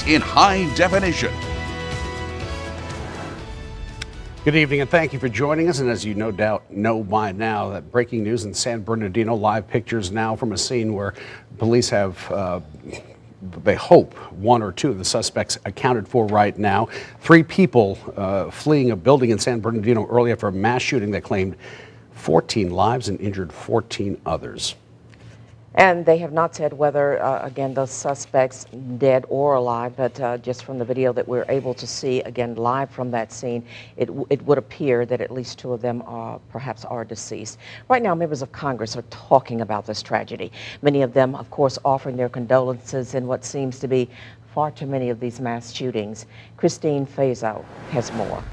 in high definition. Good evening and thank you for joining us. And as you no doubt know by now, that breaking news in San Bernardino, live pictures now from a scene where police have they hope one or two of the suspects accounted for right now. 3 people fleeing a building in San Bernardino early after a mass shooting that claimed 14 lives and injured 14 others. And they have not said whether, again, those suspects dead or alive, but just from the video that we're able to see, again, live from that scene, it would appear that at least 2 of them perhaps are deceased. Right now, members of Congress are talking about this tragedy. Many of them, of course, offering their condolences in what seems to be far too many of these mass shootings. Christine Fazo has more.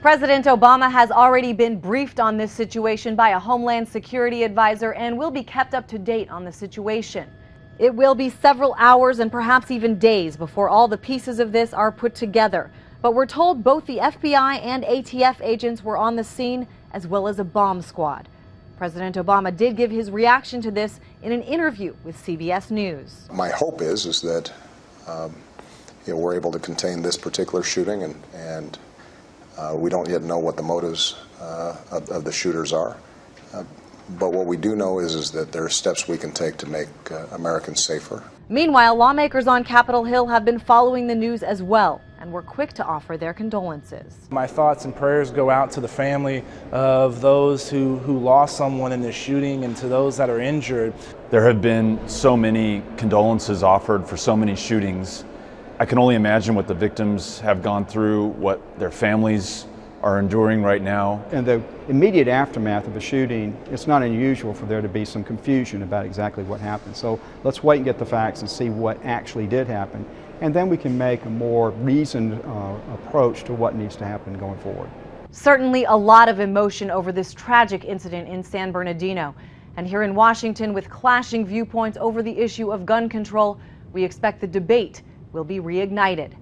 President Obama has already been briefed on this situation by a Homeland Security advisor and will be kept up to date on the situation. It will be several hours and perhaps even days before all the pieces of this are put together. But we're told both the FBI and ATF agents were on the scene, as well as a bomb squad. President Obama did give his reaction to this in an interview with CBS News. My hope is that we're able to contain this particular shooting, and we don't yet know what the motives of the shooters are. But what we do know is that there are steps we can take to make Americans safer. Meanwhile, lawmakers on Capitol Hill have been following the news as well and were quick to offer their condolences. My thoughts and prayers go out to the family of those who lost someone in this shooting and to those that are injured. There have been so many condolences offered for so many shootings. I can only imagine what the victims have gone through, what their families are enduring right now. In the immediate aftermath of a shooting, it's not unusual for there to be some confusion about exactly what happened. So let's wait and get the facts and see what actually did happen. And then we can make a more reasoned approach to what needs to happen going forward. Certainly a lot of emotion over this tragic incident in San Bernardino. And here in Washington, with clashing viewpoints over the issue of gun control, we expect the debate will be reignited.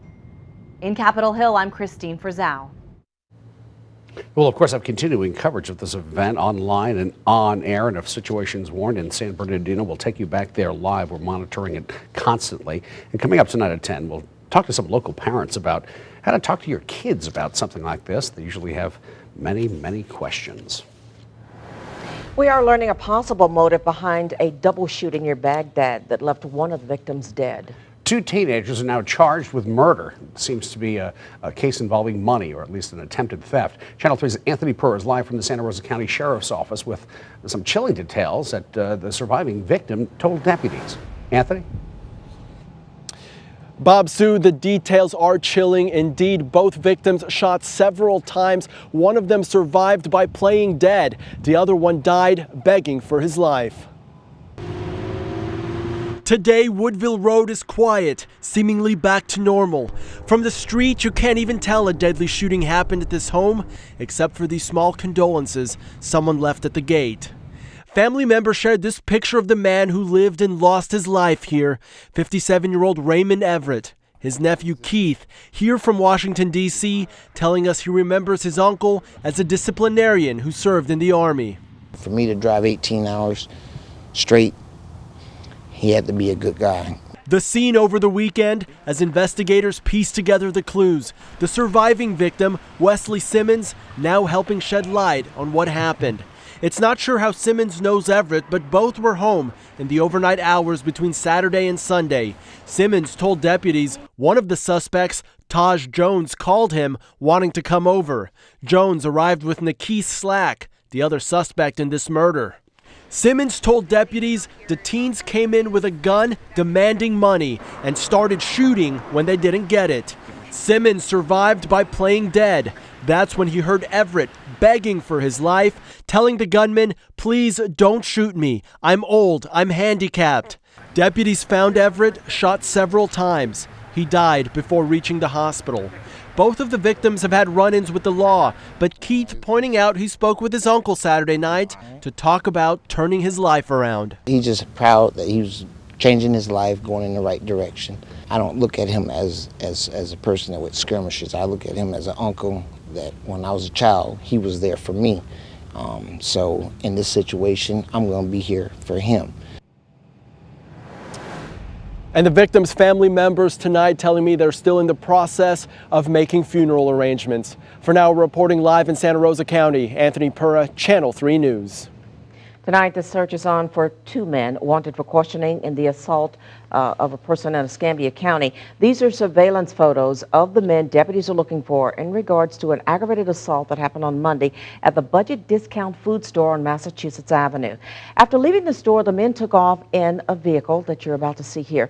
In Capitol Hill, I'm Christine Frizzell. Well, of course, I'm continuing coverage of this event online and on air, and if situations warrant in San Bernardino, we'll take you back there live. We're monitoring it constantly. And coming up tonight at 10, we'll talk to some local parents about how to talk to your kids about something like this. They usually have many, many questions. We are learning a possible motive behind a double shooting near Baghdad that left one of the victims dead. 2 teenagers are now charged with murder. It seems to be a case involving money, or at least an attempted theft. Channel 3's Anthony Purr is live from the Santa Rosa County Sheriff's Office with some chilling details that the surviving victim told deputies. Anthony? Bob, Sue, the details are chilling indeed. Both victims shot several times. One of them survived by playing dead. The other one died begging for his life. Today, Woodville Road is quiet, seemingly back to normal. From the street, you can't even tell a deadly shooting happened at this home, except for these small condolences someone left at the gate. Family members shared this picture of the man who lived and lost his life here, 57-year-old Raymond Everett. His nephew Keith, here from Washington, D.C., telling us he remembers his uncle as a disciplinarian who served in the Army. For me to drive 18 hours straight, he had to be a good guy. The scene over the weekend as investigators piece together the clues. The surviving victim, Wesley Simmons, now helping shed light on what happened. It's not sure how Simmons knows Everett, but both were home in the overnight hours between Saturday and Sunday. Simmons told deputies one of the suspects, Taj Jones, called him wanting to come over. Jones arrived with Nikis Slack, the other suspect in this murder. Simmons told deputies the teens came in with a gun demanding money and started shooting when they didn't get it. Simmons survived by playing dead. That's when he heard Everett begging for his life, telling the gunman, "Please don't shoot me. I'm old. I'm handicapped." Deputies found Everett shot several times. He died before reaching the hospital. Both of the victims have had run-ins with the law, but Keith pointing out he spoke with his uncle Saturday night to talk about turning his life around. He's just proud that he was changing his life, going in the right direction. I don't look at him as a person that with skirmishes. I look at him as an uncle that when I was a child, he was there for me. So in this situation, I'm going to be here for him. And the victim's family members tonight telling me they're still in the process of making funeral arrangements. For now, reporting live in Santa Rosa County, Anthony Pura, Channel 3 News. Tonight, the search is on for 2 men wanted for questioning in the assault of a person in Escambia County. These are surveillance photos of the men deputies are looking for in regards to an aggravated assault that happened on Monday at the Budget Discount Food Store on Massachusetts Avenue. After leaving the store, the men took off in a vehicle that you're about to see here.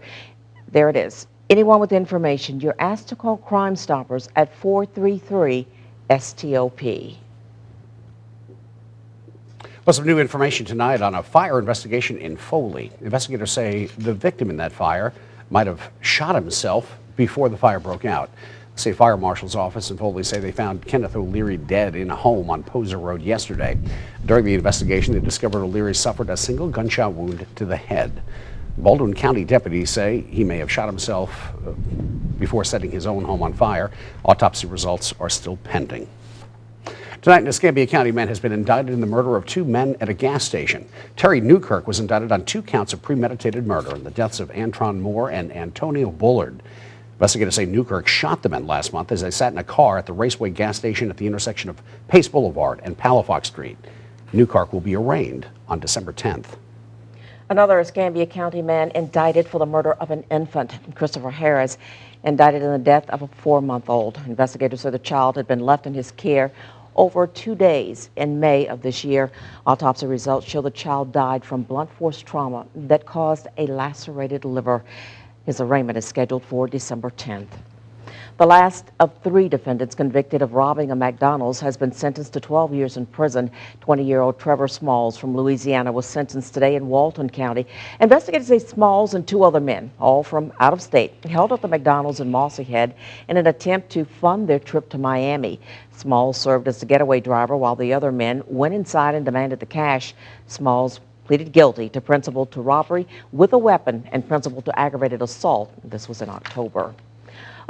There it is. Anyone with information, you're asked to call Crime Stoppers at 433-STOP. Well, some new information tonight on a fire investigation in Foley. Investigators say the victim in that fire might have shot himself before the fire broke out. The state fire marshal's office in Foley say they found Kenneth O'Leary dead in a home on Poser Road yesterday. During the investigation, they discovered O'Leary suffered a single gunshot wound to the head. Baldwin County deputies say he may have shot himself before setting his own home on fire. Autopsy results are still pending. Tonight, an Escambia County man has been indicted in the murder of 2 men at a gas station. Terry Newkirk was indicted on 2 counts of premeditated murder in the deaths of Antron Moore and Antonio Bullard. Investigators say Newkirk shot the men last month as they sat in a car at the Raceway gas station at the intersection of Pace Boulevard and Palafox Street. Newkirk will be arraigned on December 10th. Another Escambia County man indicted for the murder of an infant. Christopher Harris indicted in the death of a 4-month-old. Investigators said the child had been left in his care over 2 days in May of this year. Autopsy results show the child died from blunt force trauma that caused a lacerated liver. His arraignment is scheduled for December 10th. The last of 3 defendants convicted of robbing a McDonald's has been sentenced to 12 years in prison. 20-year-old Trevor Smalls from Louisiana was sentenced today in Walton County. Investigators say Smalls and 2 other men, all from out of state, held up the McDonald's in Mossy Head in an attempt to fund their trip to Miami. Smalls served as the getaway driver while the other men went inside and demanded the cash. Smalls pleaded guilty to principal to robbery with a weapon and principal to aggravated assault. This was in October.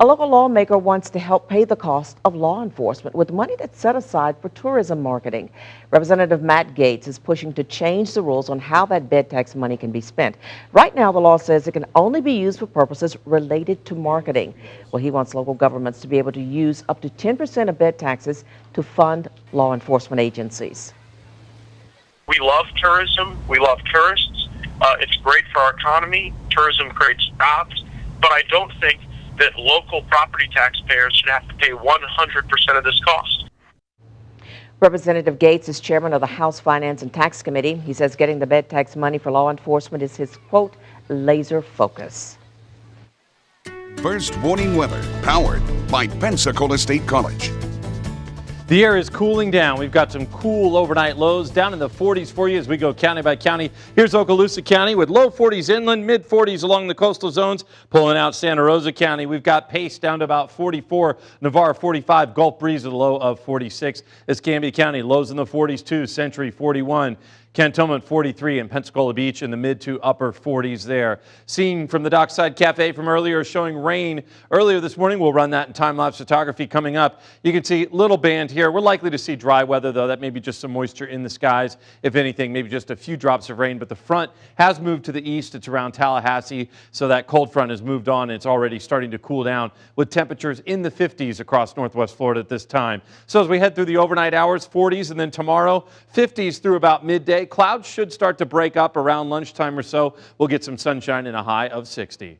A local lawmaker wants to help pay the cost of law enforcement with money that's set aside for tourism marketing. Representative Matt Gates is pushing to change the rules on how that bed tax money can be spent. Right now, the law says it can only be used for purposes related to marketing. Well, he wants local governments to be able to use up to 10% of bed taxes to fund law enforcement agencies. We love tourism. We love tourists. It's great for our economy. Tourism creates jobs. But I don't think that local property taxpayers should have to pay 100% of this cost. Representative Gates is chairman of the House Finance and Tax Committee. He says getting the bed tax money for law enforcement is his, quote, laser focus. First warning weather, powered by Pensacola State College. The air is cooling down. We've got some cool overnight lows down in the 40s for you as we go county by county. Here's Okaloosa County with low 40s inland, mid 40s along the coastal zones. Pulling out Santa Rosa County, we've got Pace down to about 44, Navarre 45, Gulf Breeze with a low of 46. Escambia County, lows in the 40s too, Century 41. Cantonment 43 and Pensacola Beach in the mid to upper 40s there. Seen from the Dockside Cafe from earlier showing rain earlier this morning. We'll run that in time-lapse photography coming up. You can see little band here. We're likely to see dry weather though. That may be just some moisture in the skies. If anything, maybe just a few drops of rain, but the front has moved to the east. It's around Tallahassee, so that cold front has moved on and it's already starting to cool down with temperatures in the 50s across northwest Florida at this time. So as we head through the overnight hours, 40s, and then tomorrow, 50s through about midday. Clouds should start to break up around lunchtime or so. We'll get some sunshine and a high of 60.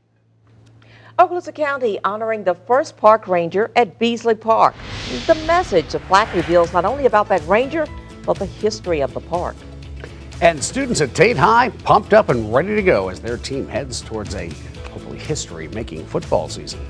Okaloosa County honoring the first park ranger at Beasley Park. The message the plaque reveals not only about that ranger, but the history of the park. And students at Tate High pumped up and ready to go as their team heads towards a hopefully history-making football season.